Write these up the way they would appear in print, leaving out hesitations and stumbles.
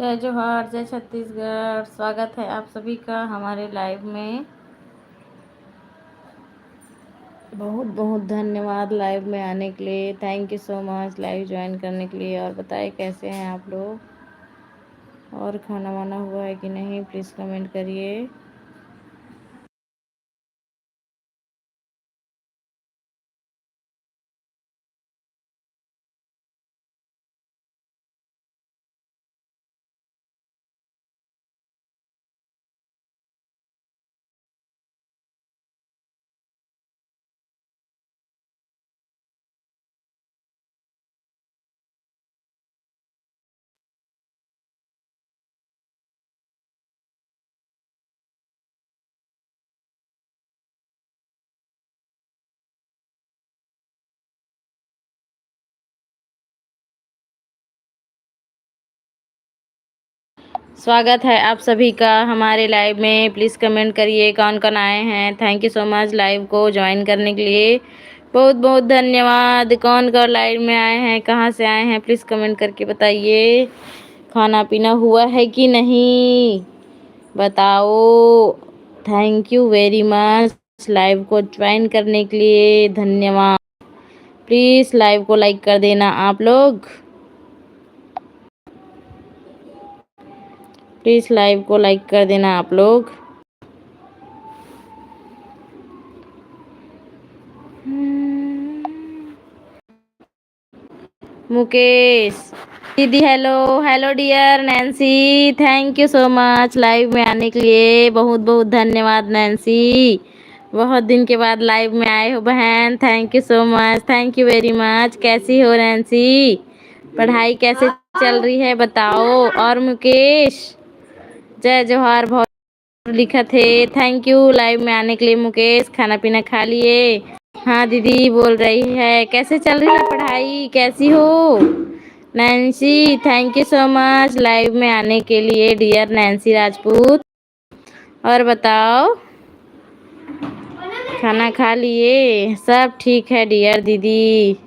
जय जोहार, जय छत्तीसगढ़। स्वागत है आप सभी का हमारे लाइव में। बहुत बहुत धन्यवाद लाइव में आने के लिए। Thank you so much live join करने के लिए। और बताइए कैसे हैं आप लोग, और खाना वाना हुआ है कि नहीं, प्लीज़ कमेंट करिए। स्वागत है आप सभी का हमारे लाइव में। प्लीज़ कमेंट करिए कौन कौन आए हैं। Thank you so much live को ज्वाइन करने के लिए। बहुत बहुत धन्यवाद। कौन कौन लाइव में आए हैं, कहाँ से आए हैं, प्लीज़ कमेंट करके बताइए। खाना पीना हुआ है कि नहीं बताओ। Thank you very much live को ज्वाइन करने के लिए। धन्यवाद। प्लीज़ लाइव को लाइक कर देना आप लोग। प्लीज़ लाइव को लाइक कर देना आप लोग। Mukesh didi, hello hello dear Nancy. Thank you so much live में आने के लिए। बहुत बहुत धन्यवाद नैन्सी। बहुत दिन के बाद लाइव में आए हो बहन। Thank you so much, thank you very much. कैसी हो नैन्सी, पढ़ाई कैसे चल रही है बताओ। और मुकेश जय जोहार, बहुत लिखा थे। थैंक यू लाइव में आने के लिए मुकेश। खाना पीना खा लिए? हाँ दीदी बोल रही है। कैसे चल रही है पढ़ाई, कैसी हो Nancy? Thank you so much live में आने के लिए डियर नैन्सी राजपूत। और बताओ खाना खा लिए? सब ठीक है डियर दीदी।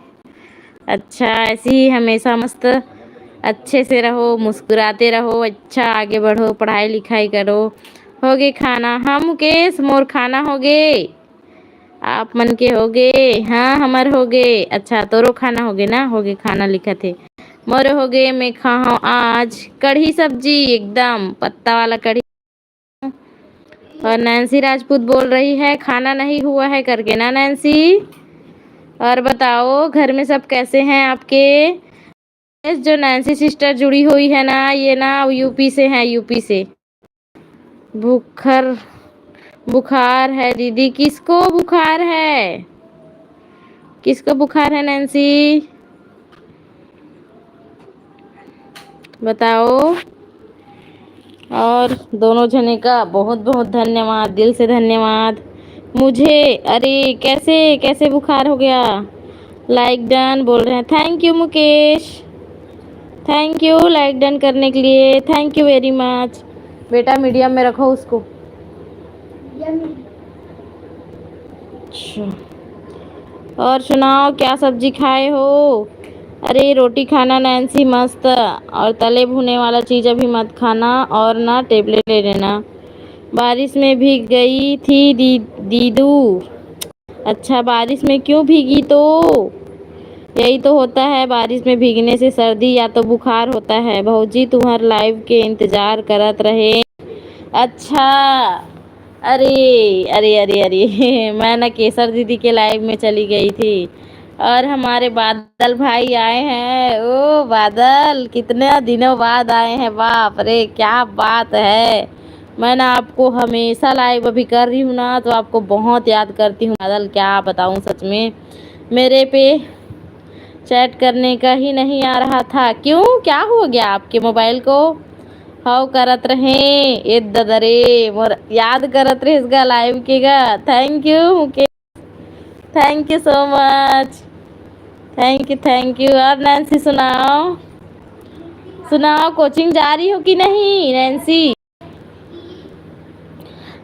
अच्छा, ऐसे ही हमेशा मस्त अच्छे से रहो, मुस्कुराते रहो, अच्छा आगे बढ़ो, पढ़ाई लिखाई करो। हो गए खाना? हाँ मुकेश मोर खाना हो गए। आप मन के हो गए? हाँ हमार हो गए। अच्छा तोरो खाना हो गए ना? हो गए खाना लिखा थे। मोरे हो गए। मैं खाऊं आज कढ़ी सब्जी, एकदम पत्ता वाला कढ़ी। और नैन्सी राजपूत बोल रही है खाना नहीं हुआ है करके ना नैन्सी। और बताओ घर में सब कैसे हैं आपके? जो नैन्सी सिस्टर जुड़ी हुई है ना, ये ना यूपी से है, यूपी से। बुखार बुखार है दीदी। किसको बुखार है, किसको बुखार है नैन्सी बताओ। और दोनों जने का बहुत बहुत धन्यवाद, दिल से धन्यवाद। मुझे अरे कैसे कैसे बुखार हो गया? लाइक डन बोल रहे हैं। Thank you Mukesh, thank you like done करने के लिए। Thank you very much. बेटा मीडियम में रखो उसको। अच्छा, और सुनाओ क्या सब्जी खाए हो? अरे रोटी खाना नैन्सी मस्त, और तले भुने वाला चीज़ अभी मत खाना, और ना टेबलेट ले लेना। बारिश में भीग गई थी दीदू। अच्छा बारिश में क्यों भीगी? तो यही तो होता है, बारिश में भीगने से सर्दी या तो बुखार होता है। भौजी तुम्हार लाइव के इंतजार करत रहे। अच्छा, अरे अरे अरे अरे मैं ना केसर दीदी के लाइव में चली गई थी। और हमारे बादल भाई आए हैं। ओ बादल कितने दिनों बाद आए हैं, बाप रे क्या बात है। मैं ना आपको हमेशा लाइव अभी कर रही हूँ ना, तो आपको बहुत याद करती हूँ बादल, क्या बताऊँ सच में। मेरे पे चैट करने का ही नहीं आ रहा था। क्यों, क्या हो गया आपके मोबाइल को? हाउ करत रहे ए ददरे मोर, याद करत रहे इसका लाइव के गा। थैंक यू मुके, thank you so much, thank you thank you. और नैन्सी सुनाओ, सुनाओ कोचिंग जा रही हो कि नहीं नैन्सी?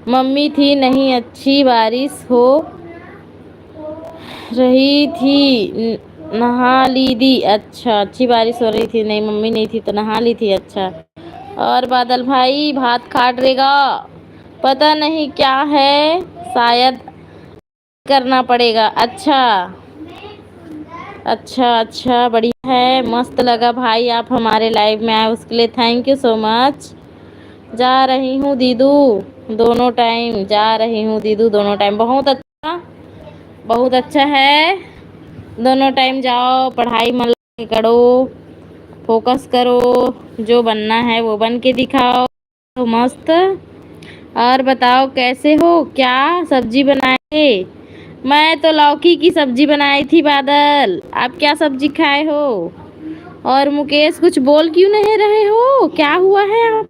मम्मी थी नहीं, अच्छी बारिश हो रही थी नहा ली दी। अच्छा अच्छी बारिश हो रही थी, नहीं मम्मी नहीं थी तो नहा ली थी। अच्छा और बादल भाई भात खाट रहेगा, पता नहीं क्या है, शायद करना पड़ेगा। अच्छा अच्छा अच्छा, बढ़िया है, मस्त लगा भाई आप हमारे लाइव में आए, उसके लिए थैंक यू सो मच। जा रही हूँ दीदू दोनों टाइम, जा रही हूँ दीदू दोनों टाइम। बहुत अच्छा, बहुत अच्छा है। दोनों टाइम जाओ, पढ़ाई मन लगा के करो, फोकस करो, जो बनना है वो बन के दिखाओ। तो मस्त। और बताओ कैसे हो, क्या सब्जी बनाए? मैं तो लौकी की सब्जी बनाई थी बादल। आप क्या सब्जी खाए हो? और मुकेश कुछ बोल क्यों नहीं रहे हो, क्या हुआ है आप?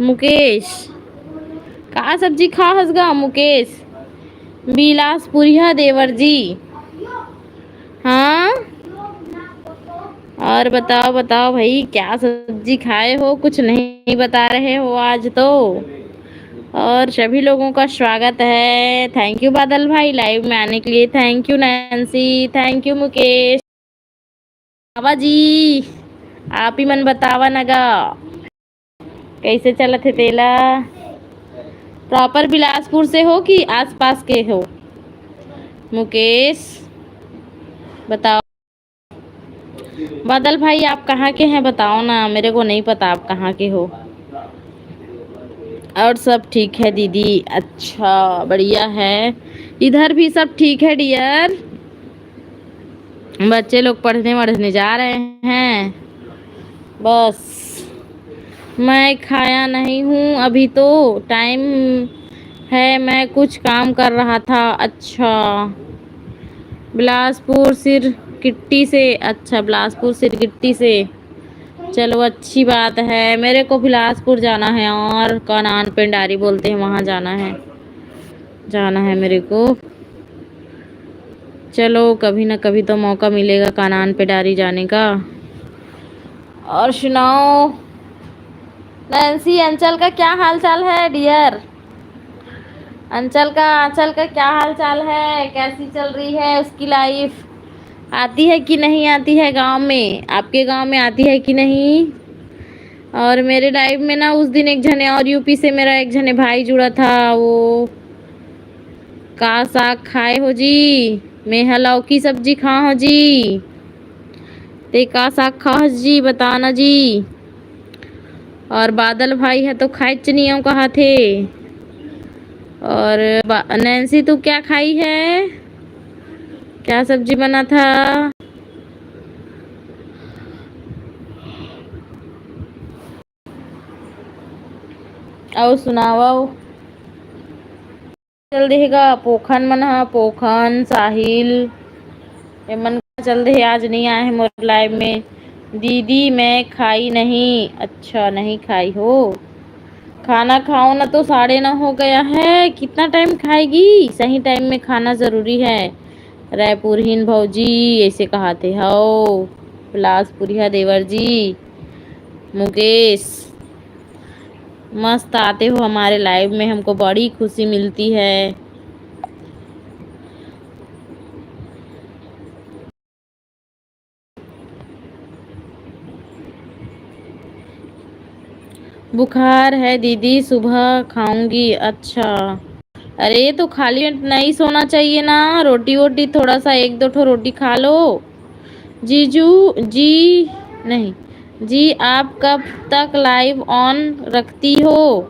मुकेश का सब्जी खा हसगा मुकेश? बिलासपुरिया देवर जी। हाँ, और बताओ बताओ भाई क्या सब्जी खाए हो, कुछ नहीं बता रहे हो आज तो। और सभी लोगों का स्वागत है। थैंक यू बादल भाई लाइव में आने के लिए, thank you Nancy, thank you Mukesh. बाबा जी आप ही मन बतावा नगा, कैसे चलत है तेला? प्रॉपर बिलासपुर से हो कि आसपास के हो? मुकेश बताओ। बादल भाई आप कहाँ के हैं बताओ ना, मेरे को नहीं पता आप कहाँ के हो। और सब ठीक है दीदी? अच्छा बढ़िया है, इधर भी सब ठीक है डियर। बच्चे लोग पढ़ने वढ़ने जा रहे हैं। बस मैं खाया नहीं हूँ अभी, तो टाइम है, मैं कुछ काम कर रहा था। अच्छा बिलासपुर सिर गिट्टी से, अच्छा बिलासपुर सिर गिट्टी से, चलो अच्छी बात है। मेरे को बिलासपुर जाना है और कानान पेंडारी बोलते हैं, वहाँ जाना है, जाना है मेरे को। चलो कभी ना कभी तो मौका मिलेगा कानान पेंडारी जाने का। और सुनाओ नैन्सी, अंचल का क्या हाल चाल है डियर? अंचल का क्या हाल चाल है, कैसी चल रही है उसकी लाइफ? आती है कि नहीं आती है गांव में? आपके गांव में आती है कि नहीं? और मेरे लाइव में ना उस दिन एक जने और यूपी से मेरा एक जने भाई जुड़ा था, वो का साग खाए हो जी? मेहा लौकी सब्जी खा हो जी? ते का साग खा हो जी बताना जी। और बादल भाई है तो खाए चनियों कहा थे। और नैन्सी तू क्या खाई है, क्या सब्जी बना था? और सुनाओ। चल देगा पोखन मन हा, पोखन साहिल ये मन का चल दे, आज नहीं आए हैं मोर लाइव में। दीदी मैं खाई नहीं। अच्छा नहीं खाई हो, खाना खाओ ना, तो 9:30 हो गया है, कितना टाइम खाएगी? सही टाइम में खाना जरूरी है। रायपुरहीन भौजी ऐसे कहाते हो, बिलासपुरिया देवर जी। मुकेश मस्त आते हो हमारे लाइव में, हमको बड़ी खुशी मिलती है। बुखार है दीदी, सुबह खाऊंगी। अच्छा अरे तो खाली पेट नहीं सोना चाहिए ना, रोटी वोटी थोड़ा सा एक दो ठो रोटी खा लो। जीजू जी नहीं जी, आप कब तक लाइव ऑन रखती हो?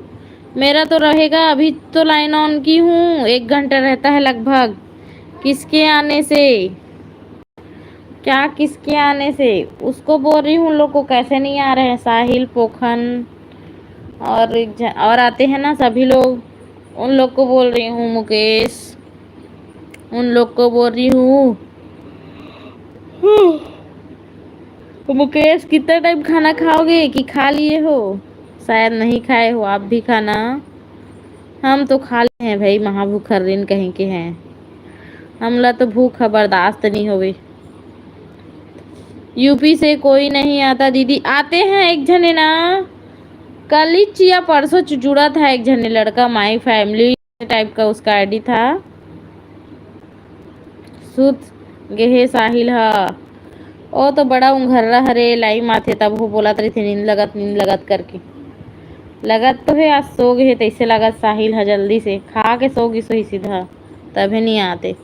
मेरा तो रहेगा, अभी तो लाइन ऑन की हूँ, 1 घंटा रहता है लगभग। किसके आने से? क्या किसके आने से? उसको बोल रही हूँ, उन लोग को कैसे नहीं आ रहे हैं, साहिल पोखन और और आते हैं ना सभी लोग, उन लोग को बोल रही हूँ मुकेश, उन लोग को बोल रही हूँ। तो मुकेश कितना टाइम खाना खाओगे कि खा लिए हो? शायद नहीं खाए हो आप भी खाना। हम तो खा लिए हैं भाई, महाभूखर्रिन कहीं के हैं, हमला तो भूख बर्दाश्त नहीं होवे। यूपी से कोई नहीं आता दीदी, आते हैं एक जने ना, कल ही या परसों जुड़ा था एक जने लड़का, माई फैमिली टाइप का उसका आईडी था। सुत गेहे साहिल हा, ओ तो बड़ा उंघर्रा हरे लाई माथे तब वो बोला तरी थी नींद लगत करके लगत तो है आज सो गए तैसे लगत साहिल है जल्दी से खा के सोगी सोई सीधा तभी नहीं आते।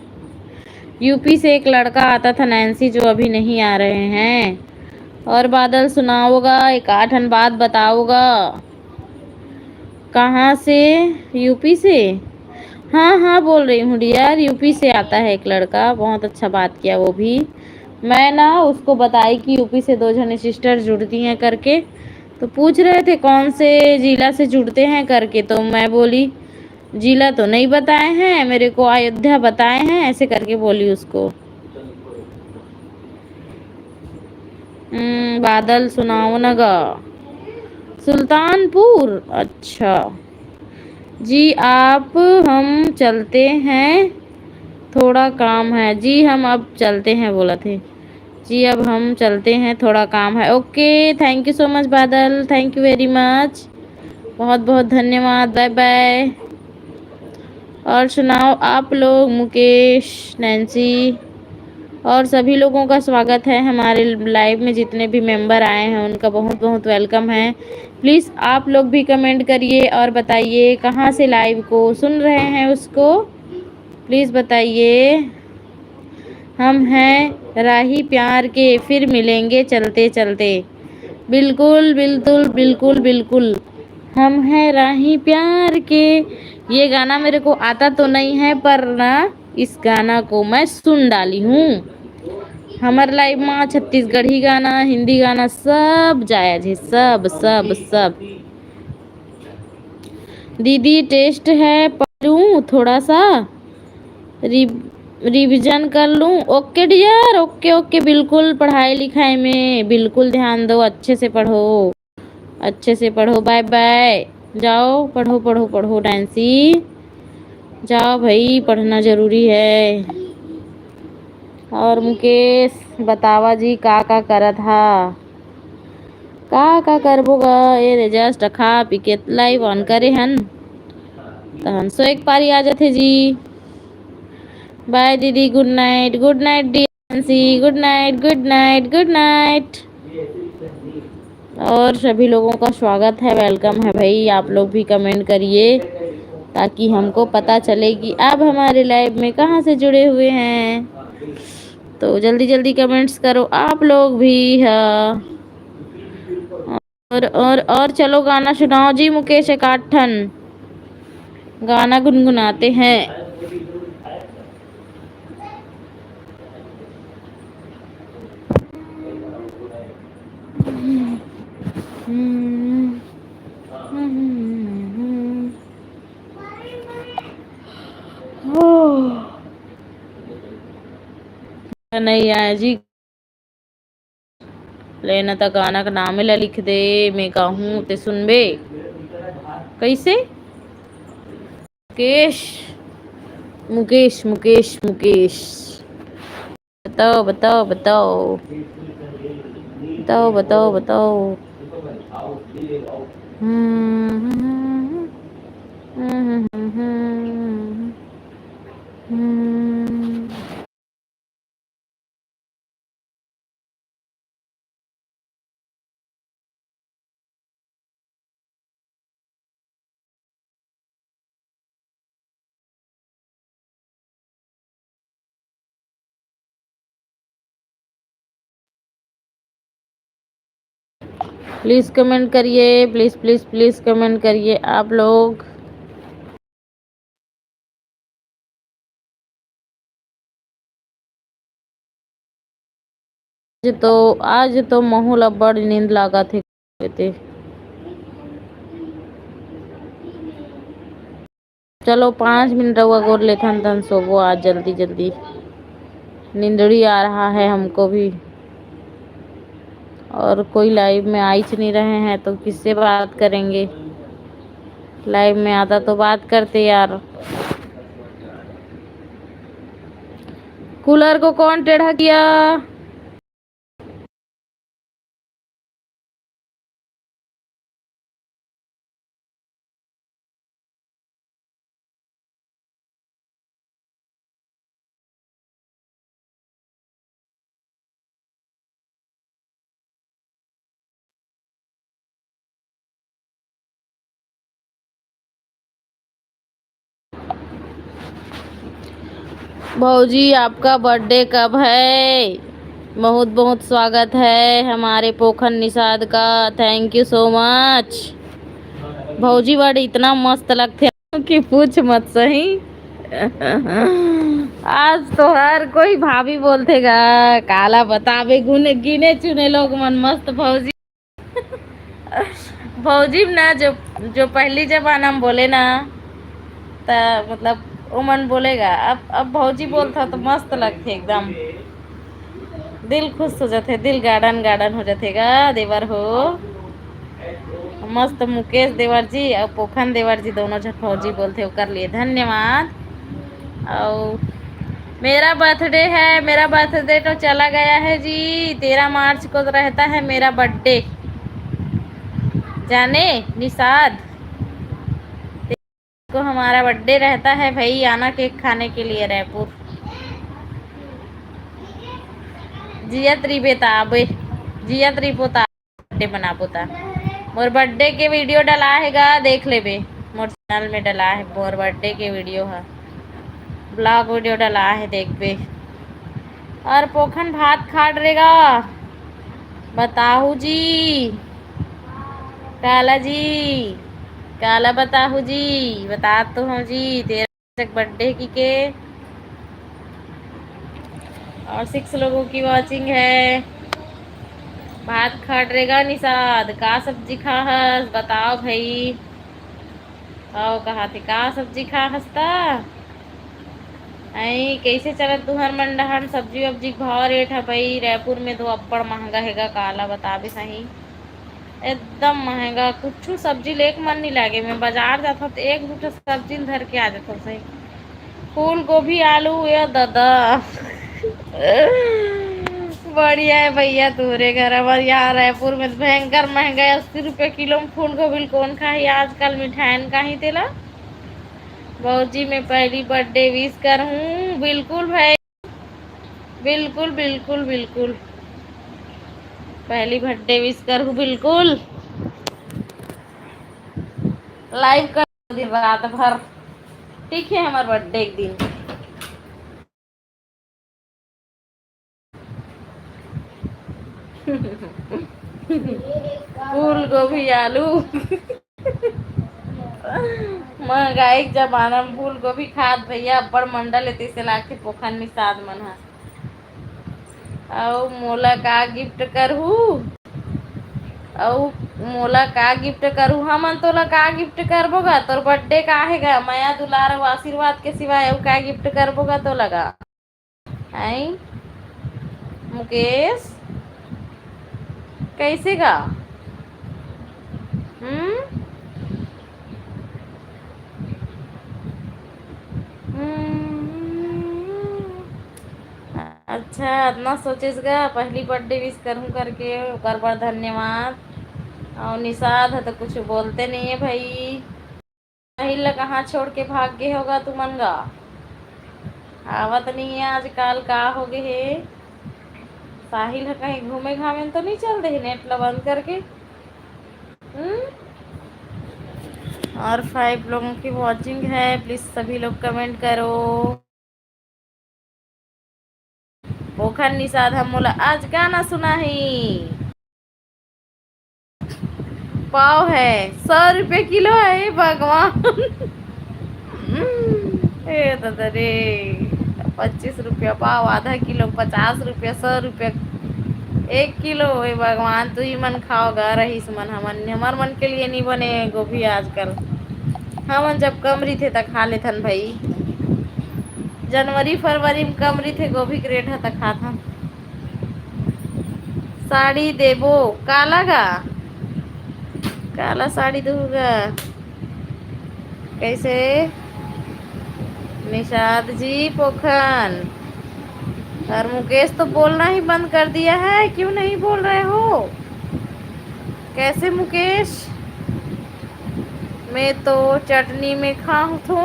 यूपी से एक लड़का आता था नैन्सी जो अभी नहीं आ रहे हैं। और बादल सुनाओगा एक 8 बात बताओगा। कहाँ से? यूपी से? हाँ हाँ बोल रही हूँ यार यूपी से आता है एक लड़का बहुत अच्छा बात किया वो भी। मैं ना उसको बताई कि यूपी से 2 जने सिस्टर जुड़ती हैं करके तो पूछ रहे थे कौन से जिला से जुड़ते हैं करके तो मैं बोली जिला तो नहीं बताए हैं मेरे को अयोध्या बताए हैं ऐसे करके बोली उसको। बादल सुनाओ ना गा। सुल्तानपुर अच्छा जी आप हम चलते हैं थोड़ा काम है जी हम अब चलते हैं बोला थे। जी अब हम चलते हैं थोड़ा काम है। Okay thank you so much बादल थैंक यू वेरी मच बहुत बहुत धन्यवाद बाय बाय। और सुनाओ आप लोग मुकेश नैन्सी और सभी लोगों का स्वागत है हमारे लाइव में जितने भी मेंबर आए हैं उनका बहुत बहुत वेलकम है। प्लीज़ आप लोग भी कमेंट करिए और बताइए कहाँ से लाइव को सुन रहे हैं उसको प्लीज़ बताइए। हम हैं राही प्यार के फिर मिलेंगे चलते चलते। बिल्कुल बिल्कुल बिल्कुल बिल्कुल हम हैं राही प्यार के। ये गाना मेरे को आता तो नहीं है पर ना इस गाना को मैं सुन डाली हूँ। हमारे लाइव में छत्तीसगढ़ी गाना हिंदी गाना सब जायज है सब सब सब। दीदी टेस्ट है पढ़ूं थोड़ा सा रिवीजन कर लूं। ओके डियर ओके ओके बिल्कुल पढ़ाई लिखाई में बिल्कुल ध्यान दो अच्छे से पढ़ो बाय बाय। जाओ पढ़ो पढ़ो पढ़ो नैन्सी जाओ भाई पढ़ना ज़रूरी है। और मुकेश बतावा जी का करत हा का करबो गा ये जस्ट खा पी के लाइव ऑन करे हन तहन सो एक पारी आ जाते जी। बाय दीदी good night D Nancy good night good night good night. और सभी लोगों का स्वागत है वेलकम है भाई आप लोग भी कमेंट करिए ताकि हमको पता चले कि आप हमारे लाइव में कहाँ से जुड़े हुए हैं। तो जल्दी जल्दी कमेंट्स करो आप लोग भी है। और चलो गाना सुनाओ जी मुकेश एक आठन गाना गुनगुनाते हैं। नहीं आया जी लेना तो गाना का नाम ला लिख दे मैं कहूँ ते सुनबे कैसे। मुकेश मुकेश मुकेश मुकेश बताओ बताओ बताओ बताओ बताओ बताओ। प्लीज़ कमेंट करिए प्लीज़ प्लीज़ प्लीज़ कमेंट करिए आप लोग। आज तो माहौल अब बड़ी नींद लगा थे। चलो 5 मिनट रहुआ गोर लेथन तन सोवो आज जल्दी जल्दी नींदड़ी आ रहा है हमको भी। और कोई लाइव में आ ही नहीं रहे हैं तो किससे बात करेंगे। लाइव में आता तो बात करते यार। कूलर को कौन टेढ़ा किया? भौजी आपका बर्थडे कब है? बहुत बहुत स्वागत है हमारे पोखन निषाद का। Thank you so much. भौजी बड़े इतना मस्त लगते हैं कि पूछ मत सही। आज तो हर कोई भाभी बोलतेगा। काला बतावे गुने गिने चुने लोग मन मस्त भौजी। भौजी ना जो जो पहली जमाना में बोले ना, तो मतलब वो मन बोलेगा। अब भौजी बोलता तो मस्त लगते एकदम। दिल खुश हो जाते, दिल गार्डन गार्डन हो जातेगा। देवर हो मस्त। मुकेश देवर जी और पोखन देवर जी दोनों जन फौजी बोलते हो, कर लिए धन्यवाद। और मेरा बर्थडे है, मेरा बर्थडे तो चला गया है जी। 13 मार्च को रहता है मेरा बर्थडे, जाने निषाद को हमारा बर्थडे रहता है भाई। आना केक खाने के लिए रायपुर। जिया त्रिबेता बे, जिया त्रिपोता बर्थडे मना पोता। मोर बर्थडे के वीडियो डला हैगा, देख ले बे। मोर चैनल में डला है मोर बर्थडे के वीडियो है, ब्लॉग वीडियो डला है, देख बे। और पोखन भात खा डरेगा बताहू जी। काला जी, काला बताहू जी, बता तो हूँ जी। 13 बर्थडे की के और 6 लोगों की वॉचिंग है। भात खा डरेगा निषाद, का सब्जी खा हस बताओ भाई। आओ कहा थे का सब्जी खा हंसता। आई कैसे चलत तुहर मंडहन? सब्जी वब्जी के भाव रेट है भाई रायपुर में तो अब्बड़ महंगा हैगा। काला बताबे सही एकदम महंगा। कुछ सब्जी लेके मन नहीं लागे। मैं बाजार जाता तो एक दूठा सब्जी धर के आ जाता सही। फूल गोभी आलू या दादा बढ़िया है भैया तुम्हारे घर। हमारे यहाँ रायपुर में तो भयंकर महंगा है। 80 रुपये किलो में फूल गोभी कौन खाई आजकल? मिठाइन का ही तेला। बहू मैं पहली बर्थडे विश कर हूँ। बिल्कुल भाई, बिल्कुल बिल्कुल बिल्कुल पहली बर्थडे विश कर हूँ बिल्कुल। लाइव कर दिन रात भर, ठीक है हमारे बर्थडे एक दिन। फूल गोभी आलू महंगाई के जमाना में फूल गोभी खाद भैया बड़ मंडल है। से लाके पोखन निषाद मन हा। और मोला का गिफ्ट करहू? और मोला का गिफ्ट करूँ? हमन तोला का गिफ्ट करबो गा? तोर बर्थडे का आहेगा, माया दुलार और आशीर्वाद के सिवाय और का गिफ्ट करबो गा तो लगा? आई मुकेश कैसे गा? हम्म अच्छा इतना सोचेसगा पहली बर्थडे विश करूँ करके, ओकर बड़ धन्यवाद। और निषाद है तो कुछ बोलते नहीं है भाई। साहिल कहाँ छोड़ के भाग गए होगा तू मनगा? आवत नहीं है आजकल, का हो गए है? साहिल है कहीं घूमे घामे तो नहीं चल रही नेट ला बंद करके? और 5 लोगों की वॉचिंग है, प्लीज सभी लोग कमेंट करो। पोखर निषाद हम बोला आज गाना सुना ही। पाव है 100 रुपए किलो है भगवान। ए दादा रे, 25 रुपया पाव, आधा किलो 50 रुपया, 100 रुपया 1 किलो। हे भगवान तू ही मन खाओगा रहीस मन। हमन हमार मन के लिए नहीं बने गोभी आजकल। हमन जब कम रही थे तब खा लेथन भाई। जनवरी फरवरी में कम रही थे गोभी के रेट है तब खाता। साड़ी देबो काला गा? काला साड़ी दूंगा कैसे? निषाद जी पोखन और मुकेश तो बोलना ही बंद कर दिया है, क्यों नहीं बोल रहे हो? कैसे मुकेश? मैं तो चटनी में खाऊं थू,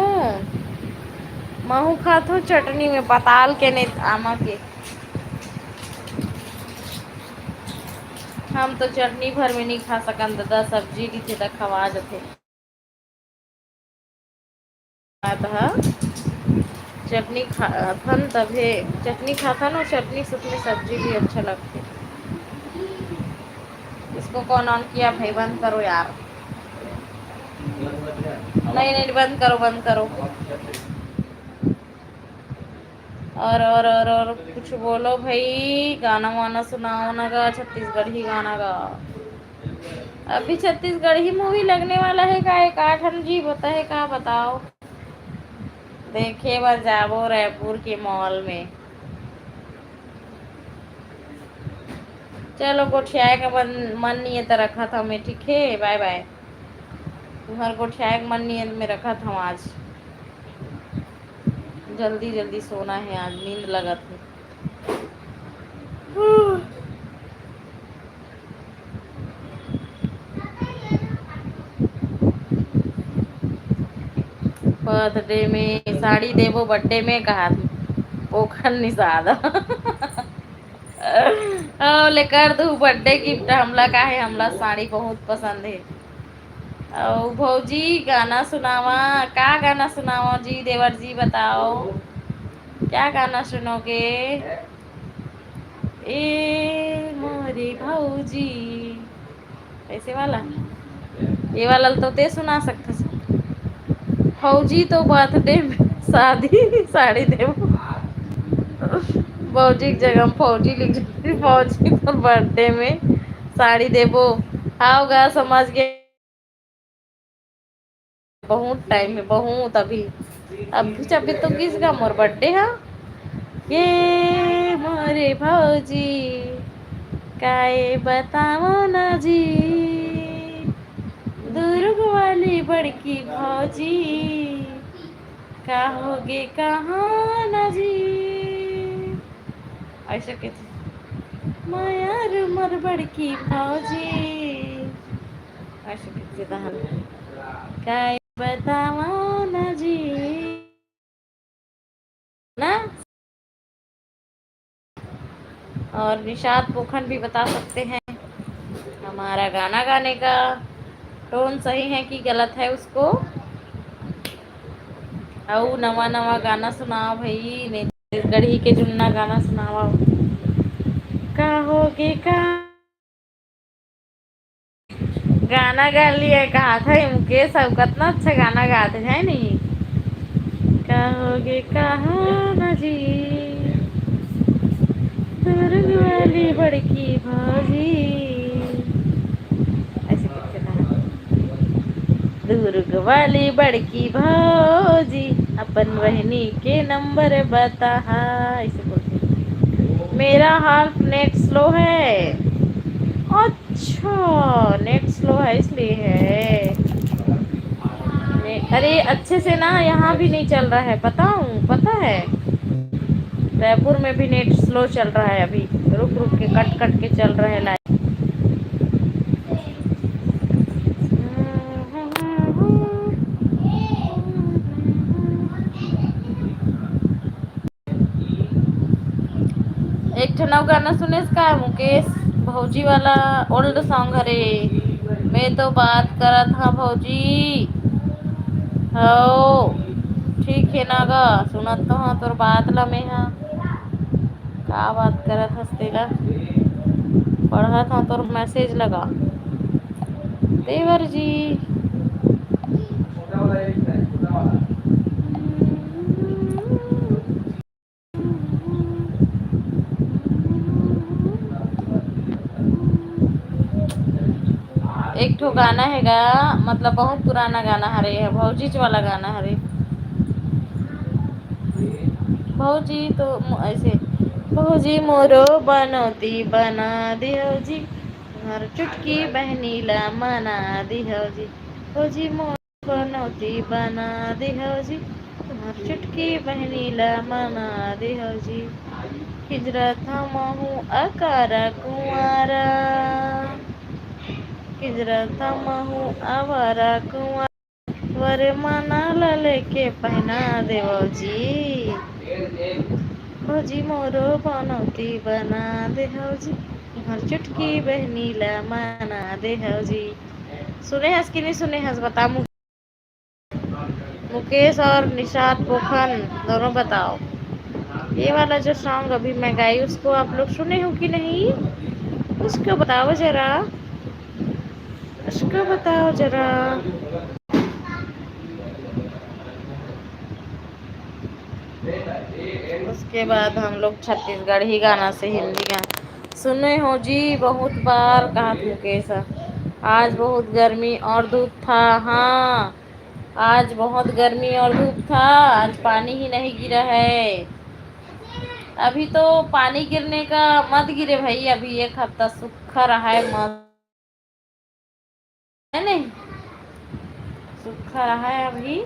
महू खात हूँ चटनी में पताल के नहीं आमा के। हम तो चटनी भर में नहीं खा सकन दादा, सब्जी दी थे तो खवा जाते। चटनी खा था न तभी चटनी खाता ना, चटनी से उसमें सब्जी भी अच्छा लगती। इसको कौन ऑन किया भाई? बंद करो यार। नहीं नहीं, बंद करो बंद करो। और कुछ बोलो भाई, गाना वाना सुनाओ ना गा, छत्तीसगढ़ी गाना गा। अभी छत्तीसगढ़ी मूवी लगने वाला है का? एक 8 जी होता है का? बताओ। देखे बर जाबो रायपुर के मॉल में। चलो गोठियाए का मन नियत रखा था मैं, ठीक है, बाय बाय। तुम्हारे गोठियाए का मन नियत में रखा था आज। जल्दी जल्दी सोना है, आज नींद लगा थी। बर्थडे में साड़ी देवो, बर्थडे में कहा थी पोखर निषाद। लेकर दू बर्थडे गिफ्ट, हमला का है, हमला साड़ी बहुत पसंद है। और भौजी गाना सुनावा, का गाना सुनावा जी? देवर जी बताओ क्या गाना सुनोगे? ए मोरी भौजी, ऐसे वाला, ये वाला तो ते सुना सकते। फौजी तो बर्थडे में शादी साड़ी दे, फौजी की जगह फौजी लिख सकती, फौजी तो बर्थडे में साड़ी देबो। हाँ गा, समझ गए। बहुत टाइम है, बहुत अभी। अभी अभी तो किसका मोर बर्थडे है? ये मोरे भौजी काए बताओ ना जी, दुर्ग वाली बड़की भौजी कहोगे कहाँ ना जी। ऐसे कहते मायार मर बड़की भौजी, ऐसे कहते दहन काय बताओ ना जी ना। और निषाद पोखन भी बता सकते हैं। हमारा गाना गाने का टोन सही है कि गलत है उसको। आओ नवा नवा गाना सुनाओ भाई, नहीं छत्तीसगढ़ी के जुन्ना गाना सुनाओ। कहोगे का गाना गा लिया, कहा था मुकेश अब कितना अच्छा गाना गाते हैं नहीं। कहोगे कहा ना जी, दुर्ग वाली बड़की भौजी, ऐसे करके था। दुर्ग वाली बड़की भौजी अपन बहनी के नंबर बता, ऐसे बोलते। मेरा हाल नेट स्लो है। अच्छा, नेट स्लो है इसलिए है। अरे अच्छे से ना यहाँ भी नहीं चल रहा है, बताऊँ? पता है रायपुर में भी नेट स्लो चल रहा है अभी, रुक रुक के कट कट के चल रहा है लाइव। एक ठो नव गाना सुने का मुकेश भौजी वाला, ओल्ड सॉन्ग हरे। मैं तो बात करा था भौजी, हो ठीक है ना गा, सुनत तो हाँ तोर बात ला में हाँ, का बात करत हस तेला, पढ़त हाँ तोर मैसेज लगा देवर जी। एक ठो गाना हैगा, मतलब बहुत पुराना गाना हरे है, भौजीच वाला गाना हरे। भौजी तो ऐसे, भौजी मोरो बनौती बना दियो जी, हर चुटकी बहनी ला मना दियो जी, भौजी मोरो बनौती बना दियो जी, हर चुटकी बहनी ला मना दियो जी, हिजरत हमहू अकारा कुंवारा, हिजरत हमहू आवारा कुंवारा, वर मना लले के पहना देवो जी, भौजी मोरो बनौती बना दे जी, हर चुटकी बहनी ला मना दे जी। सुने हस कि नहीं सुने हस बता मुकेश और निषाद पोखन दोनों बताओ। ये वाला जो सॉन्ग अभी मैं गाई उसको आप लोग सुने हो कि नहीं? उसको बताओ जरा, उसको बताओ जरा। उसके बाद हम लोग छत्तीसगढ़ी गाना से हिंदी गाना सुने हो जी बहुत बार। कहा मुकेश आज बहुत गर्मी और धूप था। हाँ आज बहुत गर्मी और धूप था, आज पानी ही नहीं गिरा है। अभी तो पानी गिरने का मत गिरे भाई, अभी एक हफ्ता सूखा रहा है, मत है नहीं, सूखा रहा है अभी,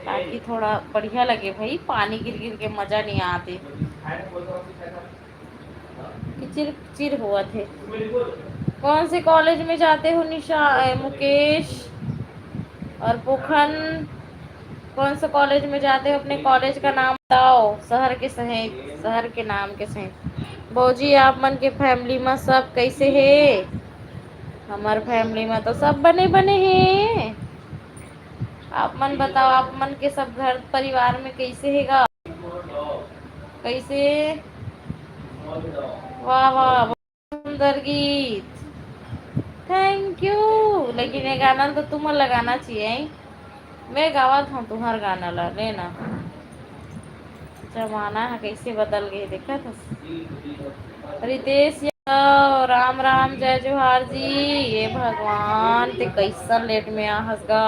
ताकि थोड़ा बढ़िया लगे भाई। पानी गिर गिर के मजा नहीं आते, किचिर किचिर हुआ थे। कौन से कॉलेज में जाते हो निशा मुकेश और पोखन? कौन से कॉलेज में जाते हो? अपने कॉलेज का नाम बताओ, शहर के सहित, शहर के नाम के सहित। बौजी आप मन के फैमिली में सब कैसे है? हमार फैमिली में तो सब बने बने हैं। आप मन बताओ, आप मन के सब घर परिवार में कैसे हैगा? कैसे? वाह वाह बहुत सुंदर गीत, थैंक यू। लेकिन ये गाना तो तुम्हें लगाना चाहिए, मैं गावा था तुम्हार गाना ला लेना। जमाना है कैसे बदल गए, देखा था। रितेश यादव राम राम जय जोहार जी। ये भगवान ते कैसा लेट में आ हंसगा।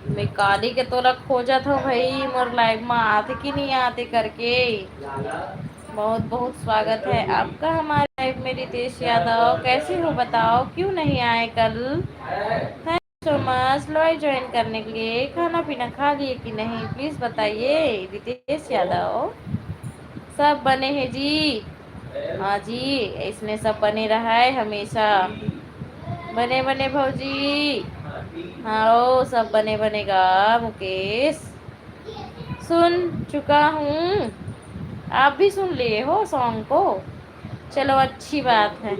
मैं काली के तोला खोजत हूँ भाई, मोर लाइव में आते कि नहीं आते करके। बहुत बहुत स्वागत है आपका हमारे लाइव में रितेश यादव। कैसे हो बताओ, क्यों नहीं आए कल? Thank so much live join करने के लिए। खाना पीना खा लिए कि नहीं प्लीज बताइए रितेश यादव। सब बने हैं जी। हाँ जी, इसने सब बने रहा है हमेशा, बने बने भौजी। हाँ ओ सब बने बनेगा मुकेश। सुन चुका हूँ, आप भी सुन लिए हो सॉन्ग को, चलो अच्छी बात है।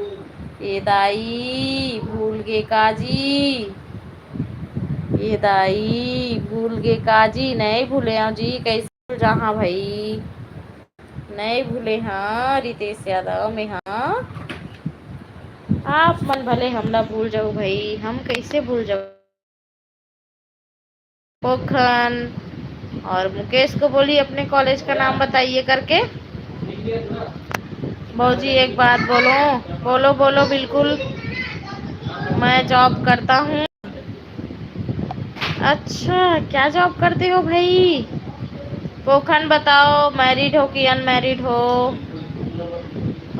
ये दाई भूल गए काजी, ये दाई भूल गए काजी, नहीं भूले हाँ जी, कैसे भूल जहाँ भाई, नहीं भूले हाँ रितेश यादव में। हाँ आप मन भले हम ना भूल जाओ भाई, हम कैसे भूल जाओ। पोखन और मुकेश को बोलिए अपने कॉलेज का नाम बताइए करके। भौजी एक बात बोलो, बोलो बोलो बिल्कुल। मैं जॉब करता हूँ। अच्छा क्या जॉब करते हो भाई? पोखन बताओ मैरिड हो कि अनमैरिड हो?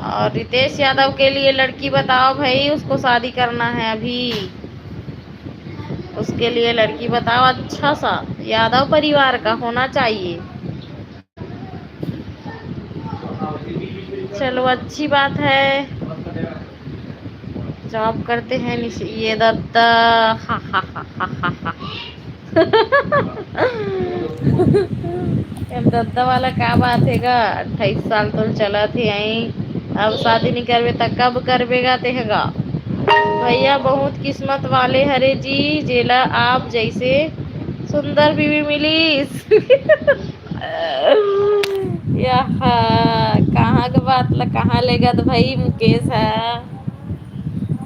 और रितेश यादव के लिए लड़की बताओ भाई, उसको शादी करना है अभी, उसके लिए लड़की बताओ अच्छा सा, यादव परिवार का होना चाहिए। चलो अच्छी बात है, जॉब करते हैं ये दत्ता। हा हा हा हा हा हा। दद्दा वाला क्या बात है गा, 28 साल तो चला थे यहीं, अब शादी नहीं करवे तो कब करवेगा तेगा? भैया बहुत किस्मत वाले हरे जी, जेला आप जैसे सुंदर बीवी मिली। कहाँ का बात ला कहाँ लेगा तो भाई मुकेश है,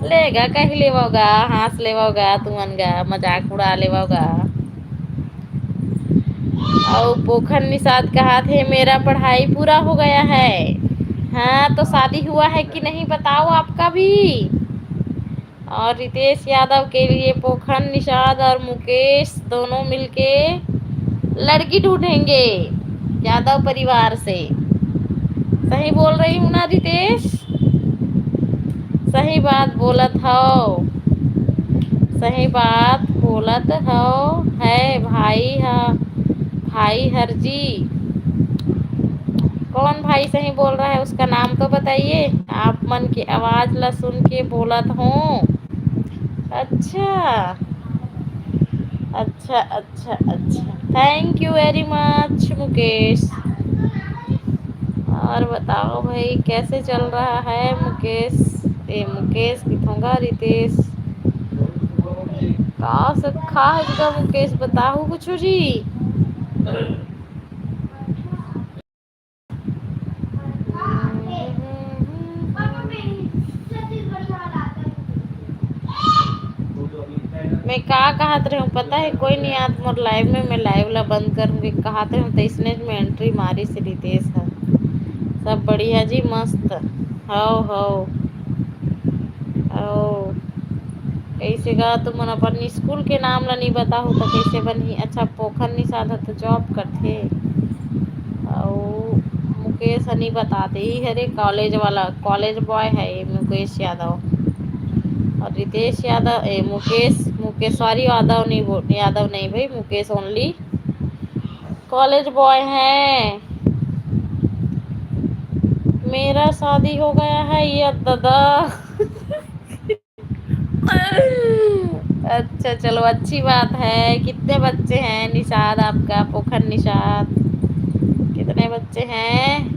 लेगा कहीं लेवागा, हंस लेवागा, तुमन गा मजाक उड़ा लेवागा। और पोखर निषाद कहा थे मेरा पढ़ाई पूरा हो गया है। हाँ तो शादी हुआ है कि नहीं बताओ आपका भी। और रितेश यादव के लिए पोखर निषाद और मुकेश दोनों मिलके लड़की ढूंढेंगे यादव परिवार से। सही बोल रही हूँ ना रितेश? सही बात बोलत हो, सही बात बोलत हो है भाई। हाँ भाई हर जी, कौन भाई सही बोल रहा है उसका नाम तो बताइए। आप मन की आवाज ला सुन के बोलत हूँ। अच्छा अच्छा अच्छा अच्छा, thank you very much Mukesh. और बताओ भाई कैसे चल रहा है मुकेश, ये मुकेश किथोंगा रितेश। का खा है का मुकेश बताहु कुछ जी। मैं का कहत रही हूँ पता है कोई नहीं आज मोर लाइव में मैं लाइव ला बंद करूँगी कहते हूँ तो इसने में एंट्री मारी से रितेश है सब बढ़िया जी मस्त। हो ओ कैसे गा तुम अपन स्कूल के नाम ला नहीं बताओ तो कैसे बनी। अच्छा पोखर निषाद तो जॉब करते और मुकेश नहीं बताते ही हरे कॉलेज वाला कॉलेज बॉय है ये मुकेश यादव और रितेश यादव मुकेश मुकेश्वरी यादव नहीं यादव नहीं भाई मुकेश ओनली कॉलेज बॉय है। मेरा शादी हो गया है ये दादा। अच्छा चलो अच्छी बात है। कितने बच्चे हैं निषाद आपका पोखर निषाद कितने बच्चे हैं।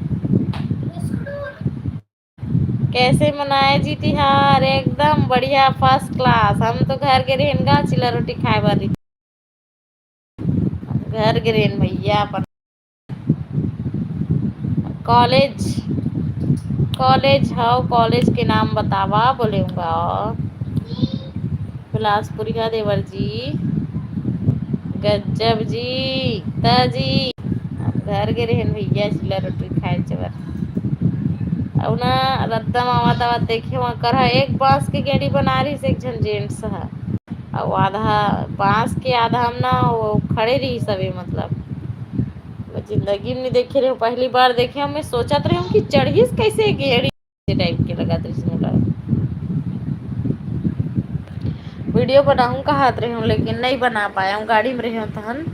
कैसे मनाए जी तिहार एकदम बढ़िया फर्स्ट क्लास। हम तो घर के रहेंगा चिल्ला रोटी खाए बारी घर के रहें भैया अपन कॉलेज कॉलेज हाउ कॉलेज के नाम बतावा बोलेगा बिलासपुरी का देवर जी गज्जब जी ताजी घर के रहें भैया चिल्ला रोटी खाए चबर अब ना रद्दा मामा तवा देखे वहाँ कर एक बांस के गेड़ी बना रही से एक झन जेंट्स है और आधा बांस के आधा हम ना वो खड़े रही सभी मतलब मैं जिंदगी में नहीं देखे रही हूँ पहली बार देखे हम मैं सोचत रही हूँ कि चढ़ीस कैसे गेड़ी टाइप के लगा वीडियो बनाऊँ कहत रही हूँ लेकिन नहीं बना पाया हूँ गाड़ी में रही हूँ तहन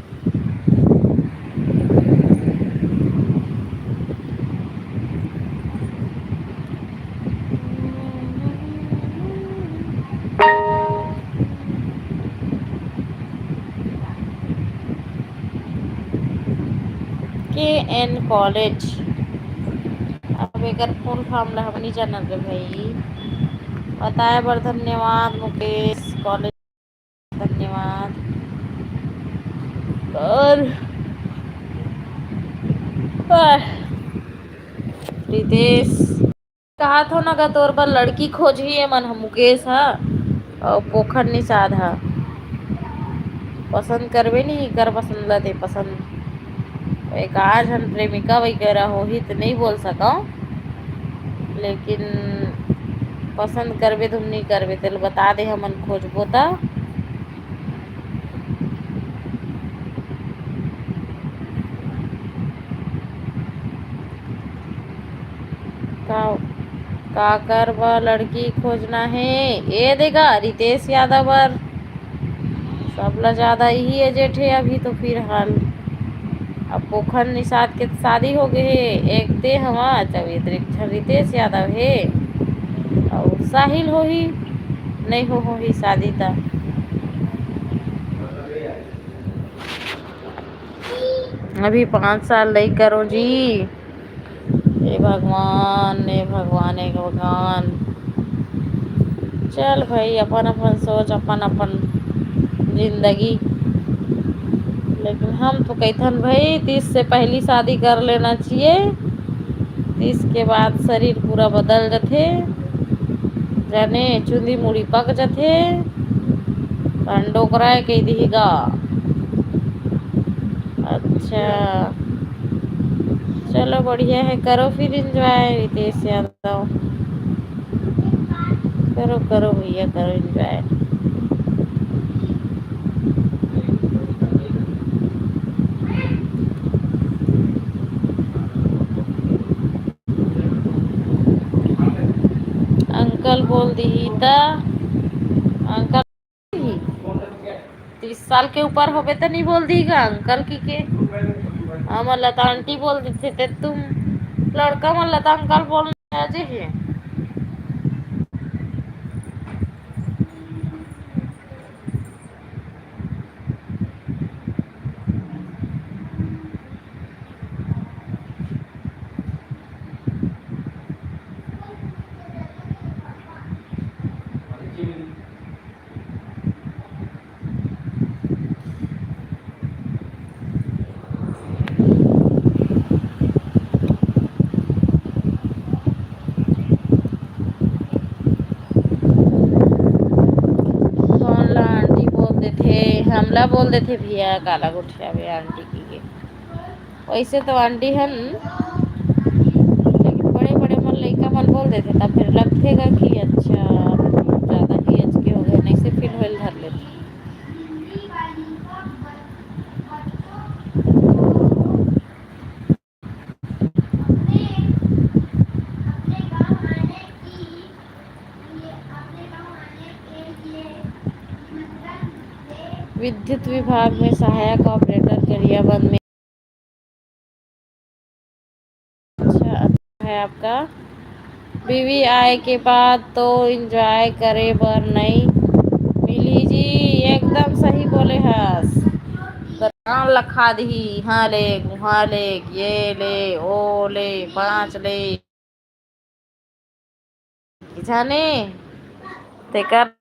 के एन कॉलेज अब एक फुल फॉर्म ला हम नहीं जानल रे भाई बताए बर धन्यवाद मुकेश कॉलेज धन्यवाद और रितेश कहा थो ना का तोर पर लड़की खोजी है मन मुकेश है और पोखर निषाद है पसंद करवे नहीं कर पसंद लते पसंद एक आज हम प्रेमिका वगैरह हो ही तो नहीं बोल सका लेकिन पसंद करवे तुम नहीं करवे तेल बता दे हमन खोजबो ता का करवा लड़की खोजना है ये देगा रितेश यादव और सबला ज्यादा यही एजेट है अभी तो फिर हाल अब पोखर निषाद के शादी हो गए है एक ते हवा जब रितेश यादव है और साहिल हो ही नहीं हो ही शादी था अभी 5 साल नहीं करो जी। हे भगवान हे भगवान हे भगवान चल भाई अपन अपन सोच अपन अपन जिंदगी लेकिन हम तो कहथन भाई 30 से पहली शादी कर लेना चाहिए 30 के बाद शरीर पूरा बदल जाते जाने चुंदी मुड़ी पक जाते डोकराए कह दीगा। अच्छा चलो बढ़िया है करो फिर एंजॉय रितेश यादव करो करो भैया करो एंजॉय। अंकल बोल दी था अंकल 30 साल के ऊपर हो तो नहीं बोल दीगा अंकल की के हम लता आंटी बोल दी थे तुम लड़का मन लता अंकल बोलने अजय है। बोल देते भैया काला गुठिया में आंटी की ये। वैसे तो आंटी हन, लेकिन बड़े बड़े मन लइका मन बोल देते तब फिर लगथेगा कि अच्छा ज़्यादा ही एज के हो गए, नहीं से फील होल धर लेते। विद्युत विभाग में सहायक ऑपरेटर गरियाबंद में। अच्छा है आपका। बीवी आए के बाद तो इंजॉय करे बर नहीं मिली जी। एकदम सही बोले हस। नाम लखा दी, हाँ ले वहाँ ले, ये ले ओ ले 5 ले जाने ते करना।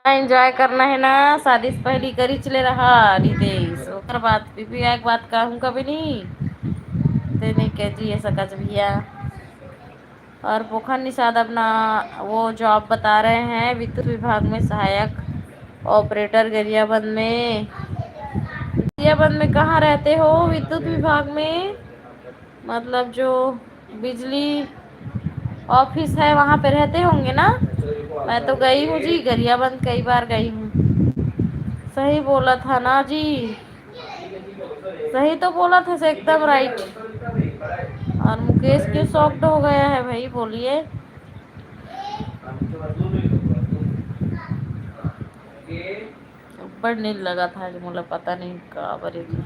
एंजॉय करना है ना, शादी से पहले करी चले रहा रितेश ओकर बात बीबी एक बात कहूँ कभी नहीं ते नहीं कह जी ऐसा कच भैया। और पोखर निषाद अपना वो जॉब बता रहे हैं विद्युत विभाग में सहायक ऑपरेटर गरियाबंद में। गरियाबंद में कहाँ रहते हो विद्युत विभाग में? मतलब जो बिजली ऑफिस है वहाँ पे रहते होंगे ना? मैं तो गई हूँ जी गरियाबंद, कई बार गई हूँ। सही बोला था ना जी, सही तो बोला था से एकदम राइट। और मुकेश क्यों शॉक्ड हो गया है भाई, बोलिए। ऊपर नींद लगा था जो मुझे पता नहीं का बरे थी।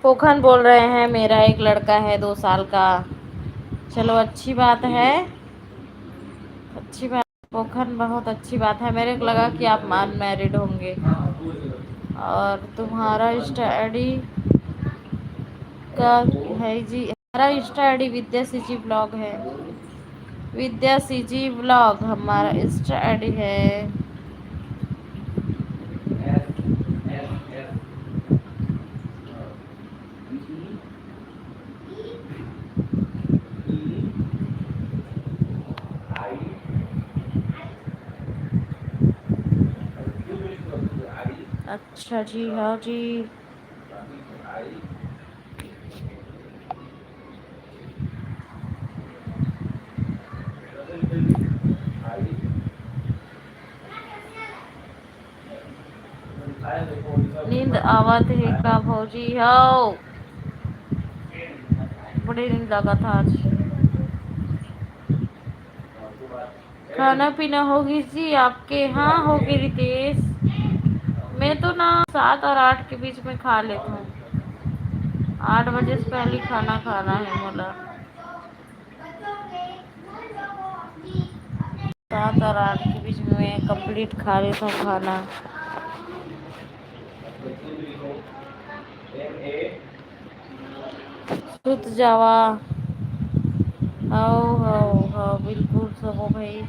पोखन बोल रहे हैं मेरा एक लड़का है 2 साल का। चलो अच्छी बात है, अच्छी बात। पोखन बहुत अच्छी बात है, मेरे को लगा कि आप अनमैरिड होंगे। और तुम्हारा स्टडी का है जी? हमारा इंस्टा आईडी विद्या सीजी ब्लॉग है। विद्या सीजी ब्लॉग हमारा इंस्टा आईडी है। अच्छा जी, हाँ जी। नींद आवत है का भौजी? हो बड़ी नींद लगा था आज। खाना पीना होगी जी आपके? हाँ होगी रितेश। मैं तो ना 7 और 8 के बीच में खा लेता हूँ। 8 बजे से पहले खाना खाना है मोला। 7 और 8 के बीच में मैं कंप्लीट खा लेता हूँ खाना। सुत जावा। हाँ हाँ हाँ बिल्कुल सबो भाई।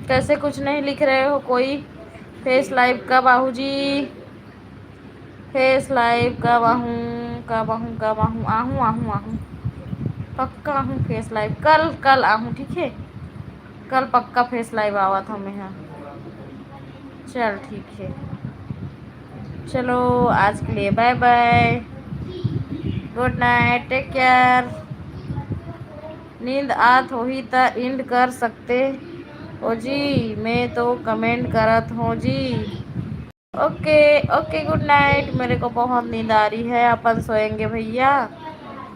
कैसे कुछ नहीं लिख रहे हो कोई? फेस लाइव कब आहू जी? फेस लाइव कब आहूँ? कब आहूँ कब आहूँ? आहूँ आहूँ आहूँ पक्का आहूँ फेस लाइव। कल कल आहूँ, ठीक है? कल पक्का फेस लाइव आवा था मैं। हाँ चल ठीक है। चलो आज के लिए bye bye, good night, take care. नींद आत होही त इंड कर सकते हो जी, मैं तो कमेंट करत हूँ जी। Okay okay good night. मेरे को बहुत नींद आ रही है, अपन सोएंगे भैया।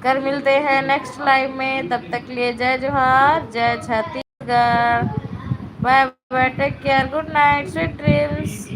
कर मिलते हैं नेक्स्ट लाइव में, तब तक के लिए जय जोहार, जय Chhattisgarh. Bye bye, take care, good night, sweet dreams.